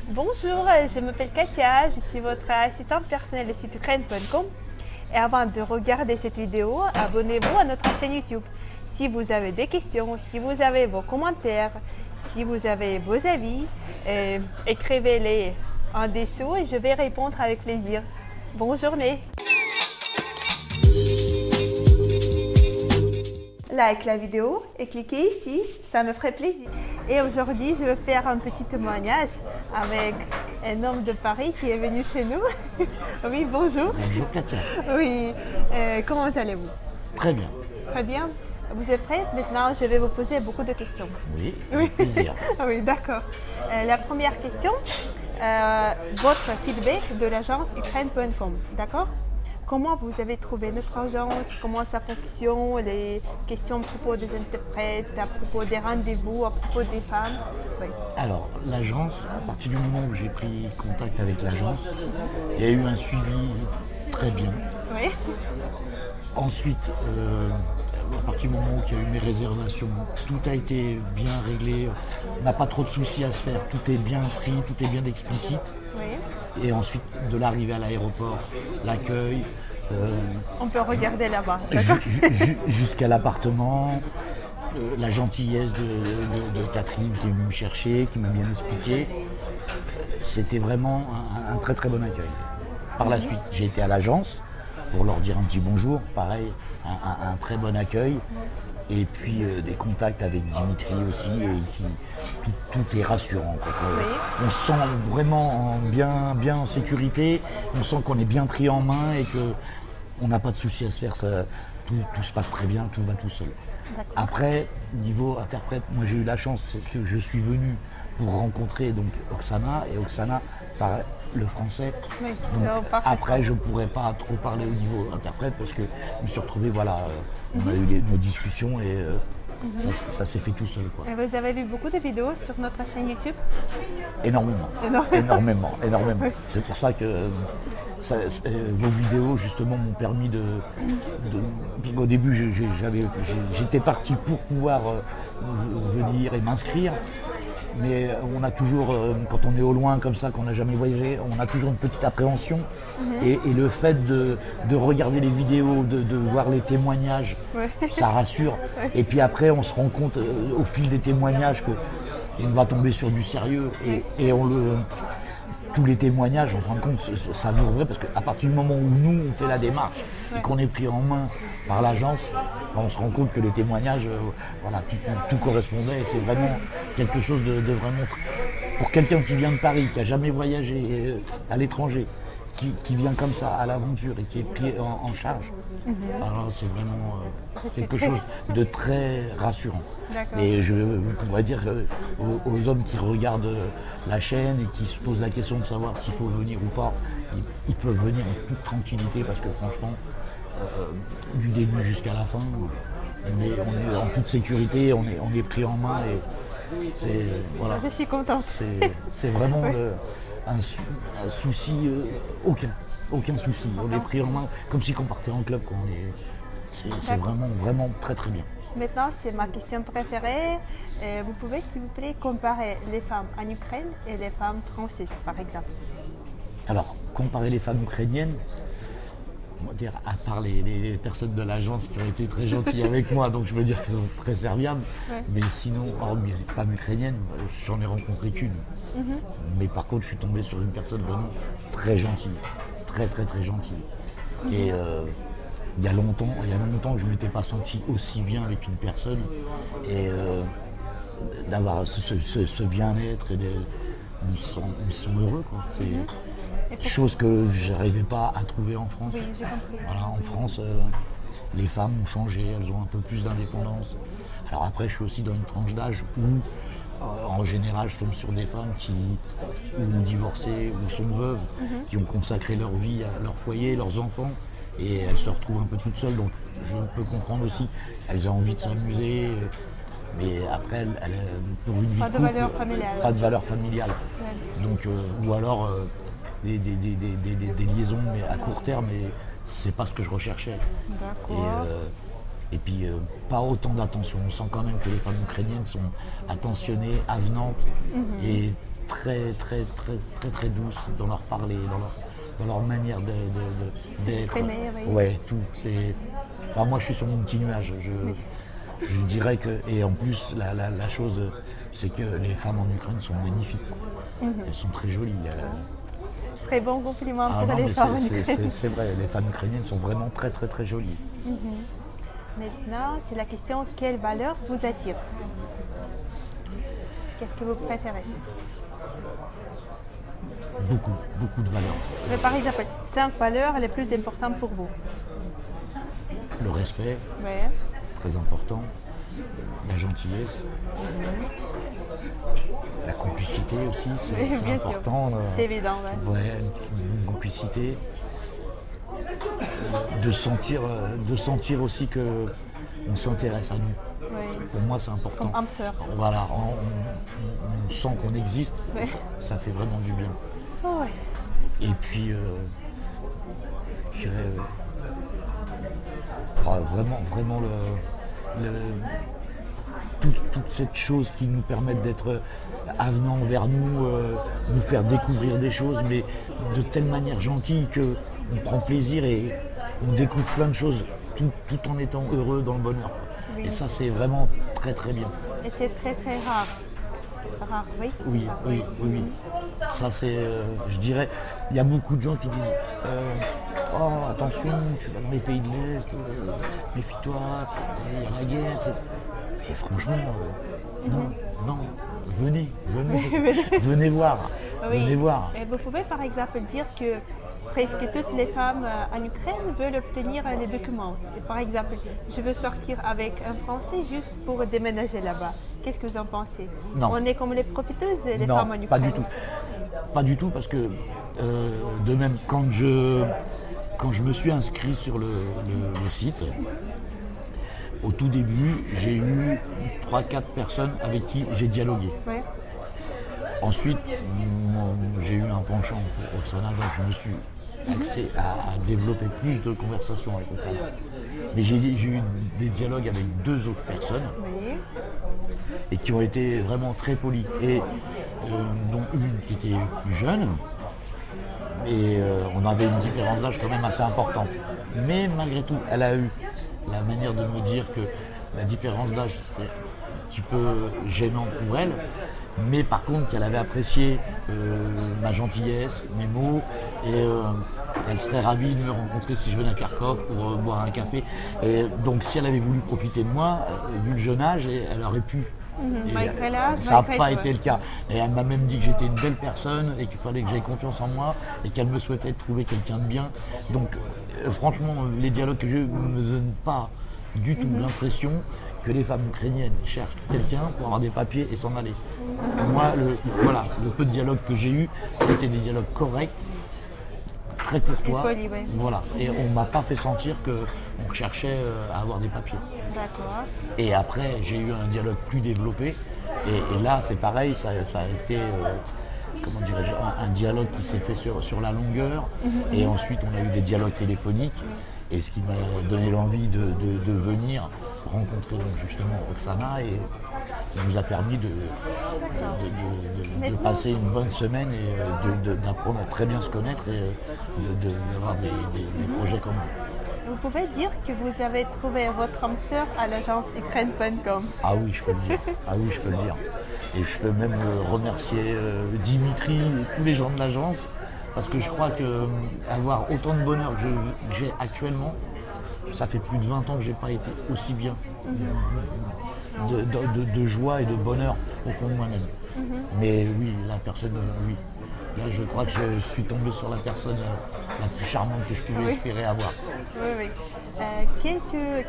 Bonjour, je m'appelle Katia, je suis votre assistante personnelle du site ukraine.com. Et avant de regarder cette vidéo, abonnez-vous à notre chaîne YouTube. Si vous avez des questions, si vous avez vos commentaires, si vous avez vos avis, écrivez-les en dessous et je vais répondre avec plaisir. Bonne journée! Like la vidéo et cliquez ici, ça me ferait plaisir. Et aujourd'hui, je vais faire un petit témoignage avec un homme de Paris qui est venu chez nous. Oui, bonjour. Bonjour Katia. Oui, comment allez-vous? Très bien. Très bien. Vous êtes prête? Maintenant, je vais vous poser beaucoup de questions. Oui, avec plaisir. Oui, d'accord. La première question, votre feedback de l'agence Ukraine.com, d'accord? Comment vous avez trouvé notre agence? Comment ça fonctionne? Les questions à propos des interprètes, à propos des rendez-vous, à propos des femmes? Oui. Alors, l'agence, à partir du moment où j'ai pris contact avec l'agence, il y a eu un suivi très bien. Oui. Ensuite, à partir du moment où il y a eu mes réservations, tout a été bien réglé. On n'a pas trop de soucis à se faire. Tout est bien pris, tout est bien explicite. Oui. Et ensuite, de l'arrivée à l'aéroport, l'accueil, On peut regarder là-bas, d'accord? jusqu'à l'appartement, la gentillesse de Catherine qui est venue me chercher, qui m'a bien expliqué. C'était vraiment un très très bon accueil. Par la suite, j'ai été à l'agence pour leur dire un petit bonjour, pareil, un très bon accueil. Et puis des contacts avec Dimitri aussi, et tout est rassurant. On se sent vraiment bien en sécurité, on sent qu'on est bien pris en main et qu'on n'a pas de souci à se faire. Tout se passe très bien, tout va tout seul. Après, niveau interprète, moi j'ai eu la chance que je suis venu pour rencontrer donc Oksana, et Oksana parle le français. Oui, donc après je ne pourrais pas trop parler au niveau interprète parce que je me suis retrouvé, voilà, on a eu nos discussions et ça s'est fait tout seul, quoi. Et vous avez vu beaucoup de vidéos sur notre chaîne YouTube? Énormément. Oui. C'est pour ça que vos vidéos justement m'ont permis parce qu'au début j'étais parti pour pouvoir venir et m'inscrire. Mais on a toujours, quand on est au loin comme ça, qu'on n'a jamais voyagé, on a toujours une petite appréhension. Et le fait de regarder les vidéos, de voir les témoignages, ça rassure. Et puis après, on se rend compte au fil des témoignages qu'on va tomber sur du sérieux. Et tous les témoignages, en fin de compte, ça nous revient parce qu'à partir du moment où nous, on fait la démarche et qu'on est pris en main par l'agence, on se rend compte que les témoignages, voilà, tout correspondait. Et c'est vraiment quelque chose de vraiment... Pour quelqu'un qui vient de Paris, qui n'a jamais voyagé à l'étranger, qui vient comme ça à l'aventure et qui est pris en charge, alors c'est vraiment quelque chose de très rassurant. Et je pourrais dire aux hommes qui regardent la chaîne et qui se posent la question de savoir s'il faut venir ou pas, ils peuvent venir en toute tranquillité parce que franchement, du début jusqu'à la fin, on est en toute sécurité, on est pris en main et c'est, voilà. Je suis contente. C'est vraiment un souci, aucun souci. On est pris en main comme si on partait en club. C'est vraiment très très bien. Maintenant, c'est ma question préférée. Vous pouvez, s'il vous plaît, comparer les femmes en Ukraine et les femmes françaises, par exemple? Alors, comparer les femmes ukrainiennes, on va dire, à part les personnes de l'agence qui ont été très gentilles avec moi, donc je veux dire qu'elles sont très serviables. Mais sinon, hormis les femmes ukrainiennes, j'en ai rencontré qu'une. Mais par contre, je suis tombé sur une personne vraiment très gentille, très gentille. Et il y a longtemps que je ne m'étais pas senti aussi bien avec une personne. Et d'avoir ce bien-être, et on se sent heureux, quoi. C'est chose que je n'arrivais pas à trouver en France. Oui, j'ai compris. Voilà, en France, les femmes ont changé, elles ont un peu plus d'indépendance. Alors après, je suis aussi dans une tranche d'âge où, en général, je tombe sur des femmes qui ont divorcé ou sont veuves, qui ont consacré leur vie à leur foyer, leurs enfants, et elles se retrouvent un peu toutes seules. Donc je peux comprendre aussi, elles ont envie de s'amuser, mais après, pour une vie pas de de couple, valeur familiale. pas de valeur familiale. Donc, ou alors des liaisons mais à court terme, mais c'est pas ce que je recherchais. D'accord. Et puis pas autant d'attention. On sent quand même que les femmes ukrainiennes sont attentionnées, avenantes et très très très très très douces dans leur parler, dans leur manière d'être. S'exprimer, oui. Ouais, tout. Enfin, moi je suis sur mon petit nuage. Je dirais que. Et en plus, la chose, c'est que les femmes en Ukraine sont magnifiques, quoi. Elles sont très jolies. Très bon compliment Ah pour non, les mais femmes. c'est vrai, les femmes ukrainiennes sont vraiment très très très jolies. Maintenant, c'est la question, quelle valeur vous attire? Qu'est-ce que vous préférez? Beaucoup de valeurs. Mais par exemple, 5 valeurs les plus importantes pour vous. Le respect, Ouais. très important. La gentillesse. La complicité aussi, c'est Oui, bien sûr. important. C'est évident, ouais. Ouais, une complicité. De sentir aussi que on s'intéresse à nous. Oui. Pour moi, c'est important. Comme âme sœur. Voilà, on sent qu'on existe, Ouais. ça fait vraiment du bien. Oh, ouais. Et puis, je dirais, vraiment toute cette chose qui nous permet d'être avenants envers nous, nous faire découvrir des choses, mais de telle manière gentille qu'on prend plaisir et on découvre plein de choses tout en étant heureux dans le bonheur. Oui. Et ça, c'est vraiment très très bien. Et c'est très très rare. Rare, oui. Oui, c'est ça. oui. Ça, c'est, je dirais, il y a beaucoup de gens qui disent oh, attention, tu vas dans les pays de l'Est, méfie-toi, il y a la guerre. Et franchement, non, venez voir. Oui. Venez voir. Et vous pouvez par exemple dire que presque toutes les femmes en Ukraine veulent obtenir les documents. Et par exemple, je veux sortir avec un Français juste pour déménager là-bas. Qu'est-ce que vous en pensez? Non. On est comme les profiteuses, les Non, femmes en Ukraine. pas du tout. Pas du tout, parce que de même, quand je me suis inscrit sur le site, au tout début, j'ai eu 3-4 personnes avec qui j'ai dialogué. Ouais. Ensuite, j'ai eu un penchant pour Oksana, donc je me suis axé à développer plus de conversations avec Oksana. Mais j'ai eu des dialogues avec 2 autres personnes Oui. et qui ont été vraiment très polies. Et dont une qui était plus jeune, et on avait une différence d'âge quand même assez importante. Mais malgré tout, elle a eu la manière de me dire que la différence d'âge était un petit peu gênant pour elle, mais par contre qu'elle avait apprécié ma gentillesse, mes mots, et elle serait ravie de me rencontrer si je venais à Kharkov pour boire un café. Et donc si elle avait voulu profiter de moi, vu le jeune âge, elle aurait pu. Et Malgré l'âge, ça n'a malgré pas tout, été le cas. Et elle m'a même dit que j'étais une belle personne et qu'il fallait que j'aie confiance en moi et qu'elle me souhaitait trouver quelqu'un de bien. Donc franchement, les dialogues que j'ai ne me donnent pas du tout l'impression que les femmes ukrainiennes cherchent quelqu'un pour avoir des papiers et s'en aller. Moi, le peu de dialogues que j'ai eu, c'était des dialogues corrects, très courtois. Et polis, ouais. Voilà. Et on ne m'a pas fait sentir qu'on cherchait à avoir des papiers. D'accord. Et après, j'ai eu un dialogue plus développé. Et là, c'est pareil, ça a été, comment dirais-je, un dialogue qui s'est fait sur la longueur. Et ensuite, on a eu des dialogues téléphoniques. Et ce qui m'a donné l'envie de venir rencontrer donc justement Oksana, et qui nous a permis de passer une bonne semaine et d'apprendre à très bien se connaître et d'avoir des projets communs. Vous pouvez dire que vous avez trouvé votre âme sœur à l'agence ukraine.com. Ah oui, je peux le dire. Ah oui, je peux le dire. Et je peux même remercier Dimitri et tous les gens de l'agence, parce que je crois qu'avoir autant de bonheur que j'ai actuellement, ça fait plus de 20 ans que j'ai pas été aussi bien de joie et de bonheur au fond de moi-même. Mais oui, la personne, oui. Là, je crois que je suis tombé sur la personne la plus charmante que je pouvais espérer avoir. Oui.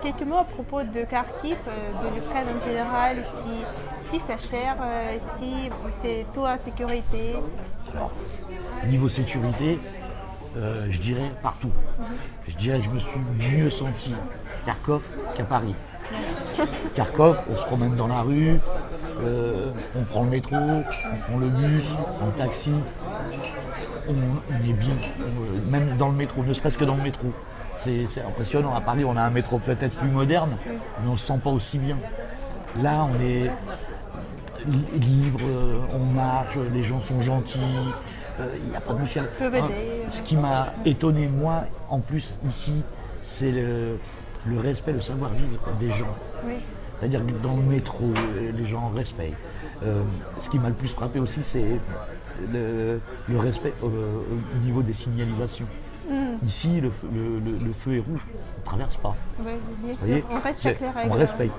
Quelques mots à propos de Kharkiv, de l'Ukraine en général, si c'est cher, si c'est tout en sécurité. Alors, niveau sécurité, je dirais partout. Je dirais que je me suis mieux senti à Kharkov qu'à Paris. Kharkov, on se promène dans la rue, on prend le métro, on prend le bus, on prend le taxi, on est bien, même dans le métro, ne serait-ce que dans le métro. C'est impressionnant. À Paris, on a un métro peut-être plus moderne, mais on ne se sent pas aussi bien. Là, libre, on marche, les gens sont gentils, il n'y a pas de muscle. Peuvent aider. Ce qui m'a étonné, moi, en plus, ici, c'est le respect, le savoir-vivre des gens. Oui. C'est-à-dire que dans le métro, les gens respectent. Ce qui m'a le plus frappé aussi, c'est le respect au niveau des signalisations. Ici, le feu est rouge, on ne traverse pas. Oui, bien Vous voyez, sûr. On respecte les règles. on respecte.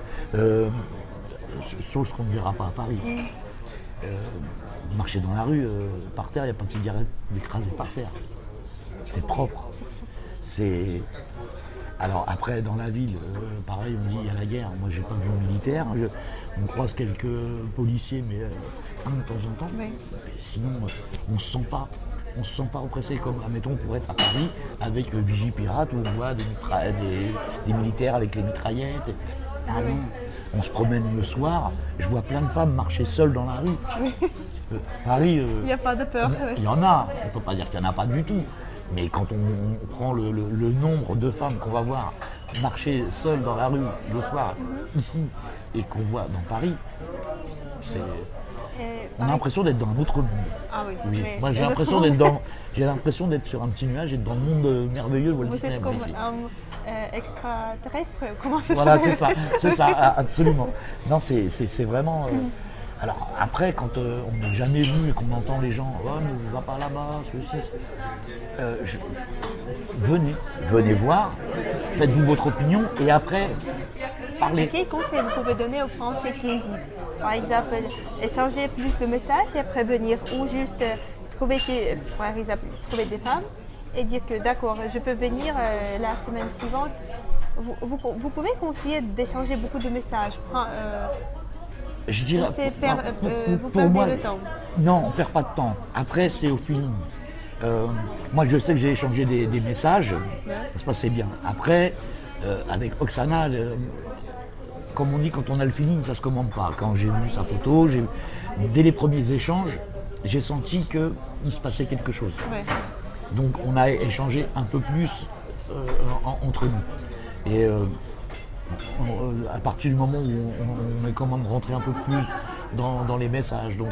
Chose qu'on ne verra pas à Paris. Marcher dans la rue, par terre, il n'y a pas de cigarette écrasée par terre. C'est propre. Alors après, dans la ville, pareil, on dit il y a la guerre. Moi, j'ai pas vu de militaire. On croise quelques policiers, mais un de temps en temps. Oui. Mais sinon, on se sent pas. On se sent pas oppressé comme, admettons, pour être à Paris avec Vigipirate où on voit des militaires avec les mitraillettes. Ah non, on se promène le soir, je vois plein de femmes marcher seules dans la rue. Paris, Il n'y a pas de peur. il y en a, on ne peut pas dire qu'il n'y en a pas du tout. Mais quand on prend le nombre de femmes qu'on va voir marcher seules dans la rue le soir, ici, et qu'on voit dans Paris, on a l'impression d'être dans un autre monde. Ah oui. Oui. Mais Moi, j'ai et l'impression l'autre d'être sur un petit nuage et dans le monde merveilleux de Walt Vous Disney. êtes comme ici. un extraterrestre. Comment ça Voilà, s'appelle? c'est ça, absolument. Non, c'est vraiment. Alors après, quand on n'est jamais venu et qu'on entend les gens, oh, ne va pas là-bas, ceci, venez voir, faites-vous votre opinion et après parlez. Quel conseil vous pouvez donner aux Français qui hésitent? Par exemple, échanger plus de messages et après venir, ou juste trouver des femmes et dire que d'accord, je peux venir la semaine suivante. Vous pouvez conseiller d'échanger beaucoup de messages. Je dirais, Vous perdez le temps. Non, on ne perd pas de temps. Après, c'est au feeling. Moi, je sais que j'ai échangé des messages, ça se passait bien. Après, avec Oksana, comme on dit, quand on a le feeling, ça ne se commande pas. Quand j'ai vu sa photo, dès les premiers échanges, j'ai senti qu'il se passait quelque chose. Ouais. Donc, on a échangé un peu plus entre nous. Et à partir du moment où on est quand même rentré un peu plus dans les messages, donc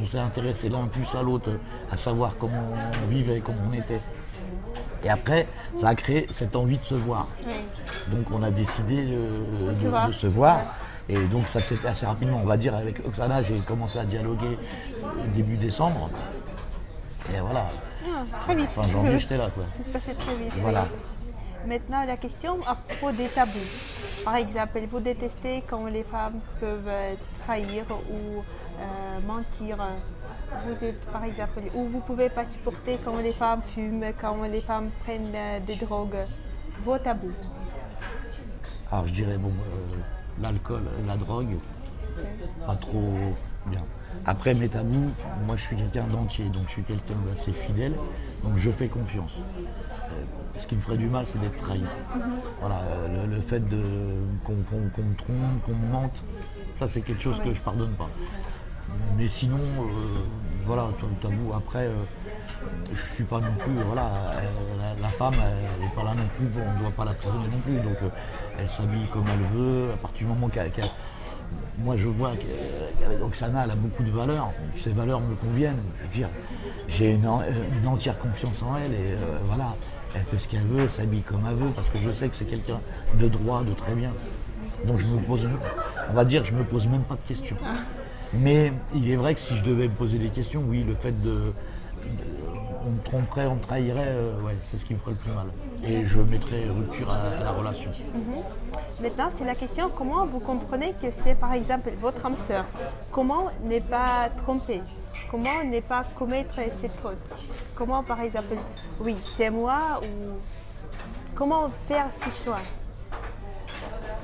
on s'est intéressé l'un plus à l'autre, à savoir comment on vivait, comment on était. Et après, ça a créé cette envie de se voir. Oui. Donc on a décidé de se voir. Et donc ça s'est fait assez rapidement. On va dire avec Oksana, j'ai commencé à dialoguer début décembre. Et voilà, Très vite. fin janvier, j'étais là, quoi. Ça se passait très vite. Voilà. Oui. Maintenant, la question à propos des tabous. Par exemple, vous détestez quand les femmes peuvent trahir ou mentir. Vous êtes, par exemple, ou vous ne pouvez pas supporter quand les femmes fument, quand les femmes prennent des drogues. Vos tabous. Alors je dirais, l'alcool, la drogue, pas trop bien. Après mes tabous, moi je suis quelqu'un d'entier, donc je suis quelqu'un d'assez fidèle, donc je fais confiance. Ce qui me ferait du mal, c'est d'être trahi. Voilà, le fait qu'on me trompe, qu'on me mente, ça c'est quelque chose que je pardonne pas. Mais sinon, voilà, tabou. Après, je suis pas non plus, voilà, la femme, elle n'est pas là non plus, on ne doit pas la prisonner non plus. Donc elle s'habille comme elle veut, à partir du moment moi je vois qu'Oksana, elle a beaucoup de valeurs, ces valeurs me conviennent. Je veux dire, j'ai une entière confiance en elle et voilà, elle fait ce qu'elle veut, elle s'habille comme elle veut, parce que je sais que c'est quelqu'un de droit, de très bien. Donc je me pose même pas de questions. Mais il est vrai que si je devais me poser des questions, oui, le fait on me tromperait, on me trahirait, ouais, c'est ce qui me ferait le plus mal. Et je mettrais rupture à la relation. Maintenant, c'est la question, comment vous comprenez que c'est par exemple votre âme sœur? Comment ne pas tromper? Comment ne pas commettre cette faute? Comment par exemple, oui, c'est moi ou comment faire ce choix?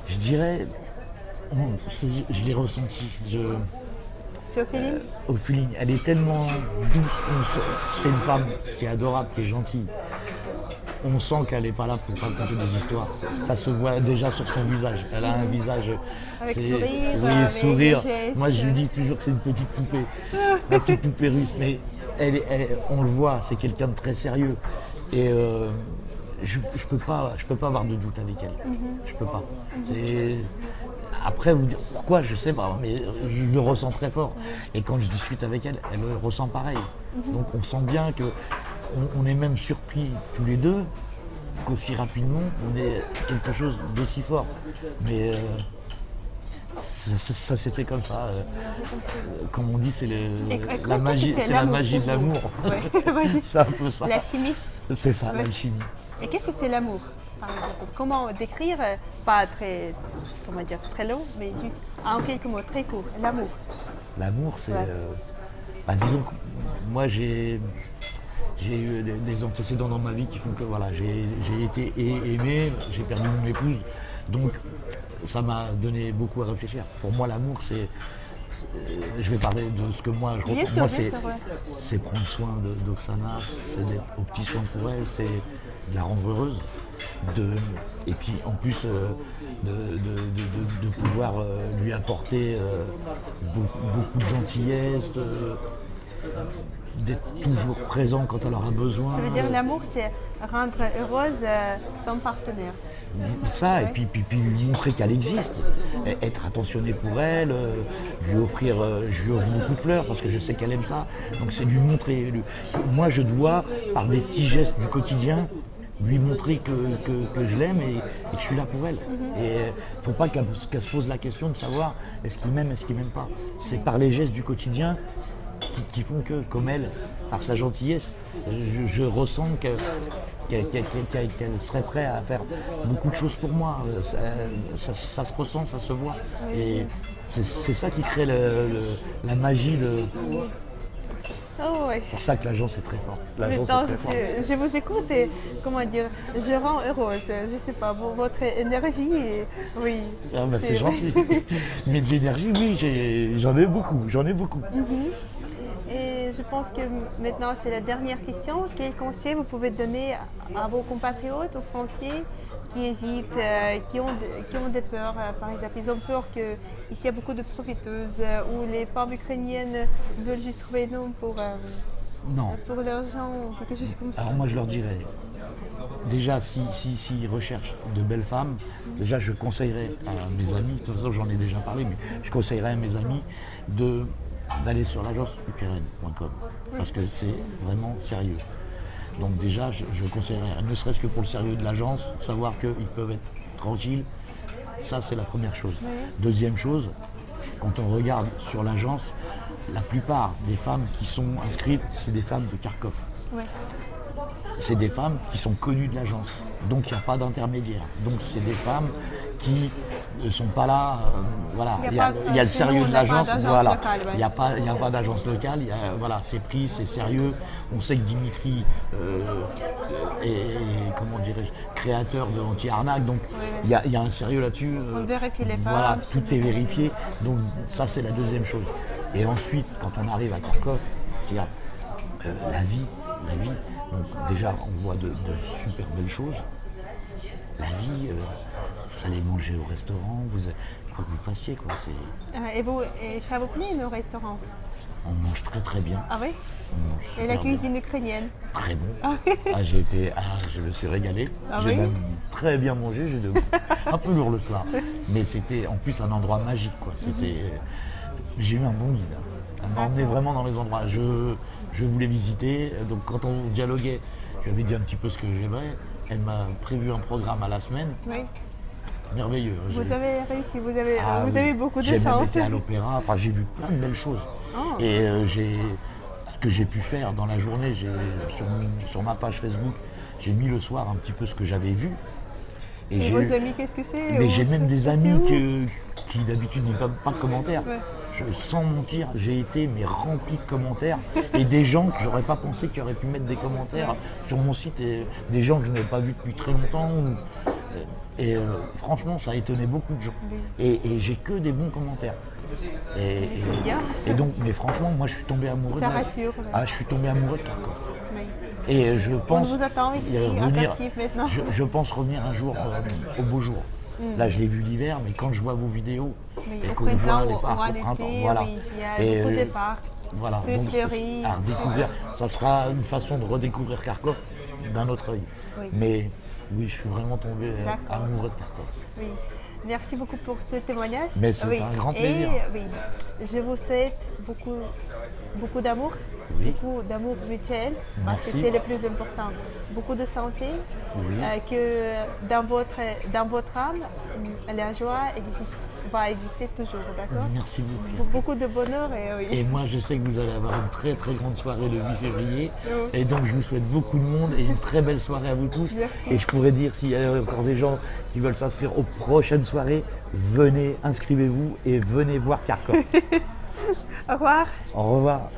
Je dirais, je l'ai ressenti. C'est au feeling? Au feeling, elle est tellement douce, c'est une femme qui est adorable, qui est gentille. On sent qu'elle n'est pas là pour raconter des histoires. Ça se voit déjà sur son visage. Elle a un visage. Avec sourire. Oui, avec sourire. gestes. Moi, je lui dis toujours que c'est une petite poupée. Une petite poupée russe. Mais on le voit, c'est quelqu'un de très sérieux. Et je peux pas avoir de doute avec elle. Je peux pas. après, vous dire pourquoi, je sais pas, mais je le ressens très fort. Et quand je discute avec elle, elle le ressent pareil. Donc on sent bien que on est même surpris tous les deux qu'aussi rapidement on ait quelque chose d'aussi fort. Mais ça s'est fait comme ça. Comme on dit, c'est la magie, c'est la magie de l'amour. Ouais. C'est un peu ça. La chimie. C'est ça, Ouais. l'alchimie. Et qu'est-ce que c'est l'amour, par exemple? Comment décrire, pas très, comment dire, très long, mais juste en quelques mots, très court, l'amour. L'amour, c'est. Ouais. Disons que moi, j'ai eu des antécédents dans ma vie qui font que voilà, j'ai été aimé, j'ai perdu mon épouse. Donc, ça m'a donné beaucoup à réfléchir. Pour moi, l'amour, je vais parler de ce que moi je Bien ressens. sûr, Moi, bien sûr, ouais. c'est prendre soin d'Oksana, c'est d'être aux petits soins pour elle, c'est de la rendre heureuse. Et puis en plus de pouvoir lui apporter beaucoup de gentillesse, d'être toujours présent quand elle aura besoin. Ça veut dire l'amour, c'est rendre heureuse ton partenaire. Ça, et puis lui montrer qu'elle existe, être attentionné pour elle, je lui offre beaucoup de fleurs parce que je sais qu'elle aime ça. Donc c'est lui montrer. Moi je dois, par des petits gestes du quotidien, lui montrer que je l'aime et que je suis là pour elle. Et il ne faut pas qu'elle se pose la question de savoir est-ce qu'il m'aime, est-ce qu'il m'aime pas. C'est par les gestes du quotidien qui font que, comme elle, par sa gentillesse, je ressens qu'elle serait prête à faire beaucoup de choses pour moi. Ça se ressent, ça se voit. Et c'est ça qui crée la magie de... Oh ouais. C'est pour ça que l'agence est très forte. L'agence Maintenant, est très forte. je vous écoute et, comment dire, je rends heureuse. Je sais pas, votre énergie, oui. Ah bah c'est gentil. Mais de l'énergie, oui, j'en ai beaucoup. Et je pense que maintenant, c'est la dernière question. Quel conseil vous pouvez donner à vos compatriotes, aux Français qui hésitent, qui ont des peurs? Par exemple, ils ont peur qu'ici, il y a beaucoup de profiteuses ou les femmes ukrainiennes veulent juste trouver un homme pour Non. l'argent ou quelque chose comme ça. Alors moi, je leur dirais, déjà, s'ils recherchent de belles femmes, déjà, je conseillerais à mes amis, de toute façon, j'en ai déjà parlé, mais je conseillerais à mes amis d'aller sur l'agence ukraine.com parce que c'est vraiment sérieux. Donc déjà, je conseillerais, ne serait-ce que pour le sérieux de l'agence, savoir qu'ils peuvent être tranquilles. Ça, c'est la première chose. Oui. Deuxième chose, quand on regarde sur l'agence, la plupart des femmes qui sont inscrites, c'est des femmes de Kharkov. Ouais. C'est des femmes qui sont connues de l'agence. Donc il n'y a pas d'intermédiaire. Donc c'est des femmes qui ne sont pas là. Voilà. Il y a le sérieux de l'agence. Voilà. Il n'y a pas d'agence locale. Voilà, c'est pris, c'est sérieux. On sait que Dimitri est, comment dirais-je, créateur de Anti-Arnaque. Donc il y a un sérieux là-dessus. On vérifie les femmes. Voilà, tout est vérifié. Donc ça, c'est la deuxième chose. Et ensuite, quand on arrive à Kharkov, il y a la vie. Donc déjà, on voit de super belles choses. La vie, vous allez manger au restaurant, il faut que vous fassiez quoi. Et ça vous plaît le restaurant? On mange très très bien. Ah oui? On mange Et la super bien. cuisine ukrainienne? Très bon. Ah Je me suis régalé. Ah J'ai oui? même très bien mangé. Un peu lourd le soir, mais c'était en plus un endroit magique quoi. J'ai eu un bon guide. Elle m'a emmené vraiment dans les endroits. Je voulais visiter. Donc quand on dialoguait, je lui avais dit un petit peu ce que j'aimerais. Elle m'a prévu un programme à la semaine. Oui. Merveilleux. Vous avez réussi, vous Oui. avez beaucoup de J'ai même chance. été à l'opéra, j'ai vu plein de belles choses. Oh. Et ce que j'ai pu faire dans la journée, sur ma page Facebook, j'ai mis le soir un petit peu ce que j'avais vu. Et vos amis, qu'est-ce que c'est? Mais j'ai même des C'est amis où? qui d'habitude n'ont pas de commentaires. Ouais. Sans mentir, j'ai été rempli de commentaires et des gens que j'aurais pas pensé qui auraient pu mettre des commentaires sur mon site, et des gens que je n'avais pas vus depuis très longtemps. Franchement, ça a étonné beaucoup de gens. Et j'ai que des bons commentaires. Et donc, mais franchement, moi je suis tombé amoureux Ça rassure. je suis tombé amoureux de Kharkov. Oui. Et je pense On vous attend ici, à revenir, Kharkiv maintenant. je pense revenir un jour au beau jour. Là, je l'ai vu l'hiver, mais quand je vois vos vidéos, Oui, et au qu'on voit printemps, les au parcs mois au d'été, printemps, voilà. oui, il y a beaucoup de parcs. Voilà, Tout donc fleuri. à redécouvrir, ça sera une façon de redécouvrir Kharkov d'un autre œil. Oui. Mais oui, je suis vraiment tombé D'accord. amoureux de Kharkov. Oui. Merci beaucoup pour ce témoignage. Mais c'est un grand plaisir. Et oui, je vous souhaite beaucoup d'amour, Oui. beaucoup d'amour mutuel, parce que Merci. c'est le plus important. Beaucoup de santé, Oui. que dans votre âme, la joie va exister toujours, d'accord? Merci beaucoup. Beaucoup de bonheur et oui. Et moi, je sais que vous allez avoir une très très grande soirée le 8 février. Oui. Et donc, je vous souhaite beaucoup de monde et une très belle soirée à vous tous. Merci. Et je pourrais dire, s'il y a encore des gens qui veulent s'inscrire aux prochaines soirées, venez, inscrivez-vous et venez voir Kharkov. Au revoir. Au revoir.